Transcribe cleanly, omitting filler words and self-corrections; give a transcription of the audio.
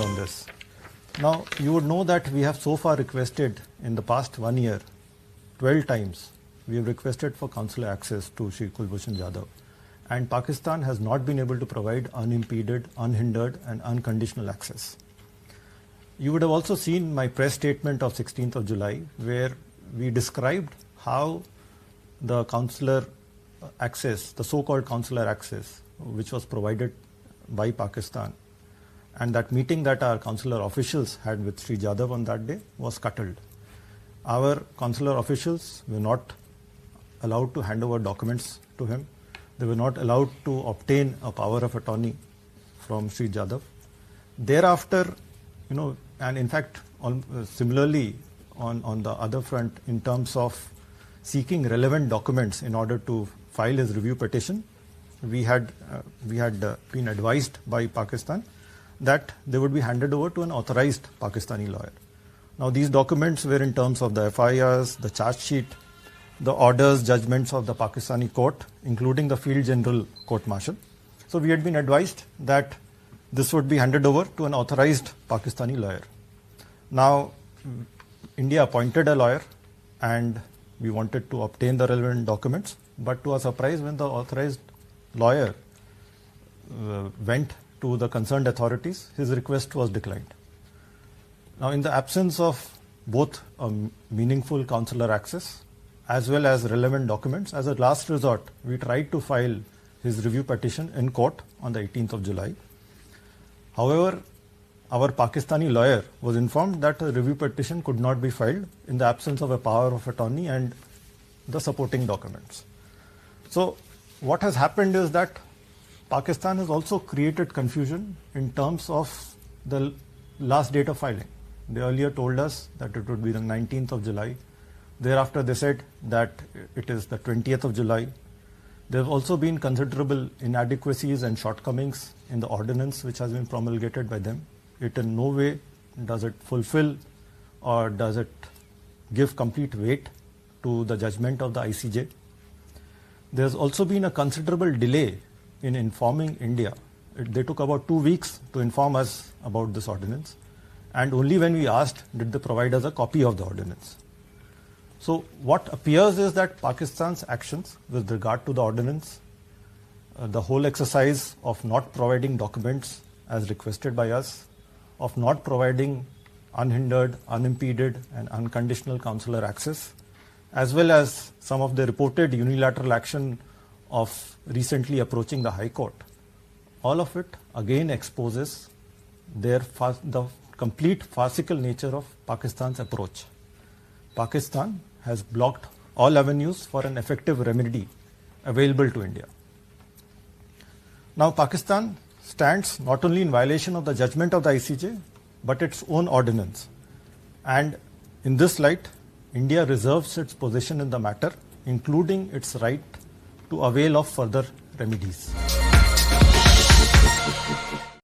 stand on this. Now, you would know that we have so far requested in the past 1 year, 12 times, we have requested for consular access to Shri Kulbhushan Jadhav. And Pakistan has not been able to provide unimpeded, unhindered and unconditional access. You would have also seen my press statement of 16th of July, where we described how the consular access, the so-called consular access, which was provided by Pakistan, and that meeting that our consular officials had with Sri Jadhav on that day was scuttled. Our consular officials were not allowed to hand over documents to him. They were not allowed to obtain a power of attorney from Sri Jadhav. Thereafter, and in fact, similarly on the other front, in terms of seeking relevant documents in order to file his review petition, we had been advised by Pakistan that they would be handed over to an authorized Pakistani lawyer. Now, these documents were in terms of the FIRs, the charge sheet, the orders, judgments of the Pakistani court, including the Field General Court Martial. So we had been advised that this would be handed over to an authorized Pakistani lawyer. Now, India appointed a lawyer and we wanted to obtain the relevant documents, but to our surprise, when the authorized lawyer went to the concerned authorities, his request was declined. Now, in the absence of both meaningful consular access as well as relevant documents, as a last resort, we tried to file his review petition in court on the 18th of July. However, our Pakistani lawyer was informed that a review petition could not be filed in the absence of a power of attorney and the supporting documents. So what has happened is that Pakistan has also created confusion in terms of the last date of filing. They earlier told us that it would be the 19th of July. Thereafter, they said that it is the 20th of July. There have also been considerable inadequacies and shortcomings in the ordinance which has been promulgated by them. It in no way does it fulfill or does it give complete weight to the judgment of the ICJ. There has also been a considerable delay in informing India. They took about 2 weeks to inform us about this ordinance, and only when we asked did they provide us a copy of the ordinance. So what appears is that Pakistan's actions with regard to the ordinance, the whole exercise of not providing documents as requested by us, of not providing unhindered, unimpeded and unconditional consular access, as well as some of the reported unilateral action of recently approaching the High Court, all of it again exposes the complete farcical nature of Pakistan's approach. Pakistan has blocked all avenues for an effective remedy available to India. Now, Pakistan stands not only in violation of the judgment of the ICJ, but its own ordinance. And in this light, India reserves its position in the matter, including its right to avail of further remedies.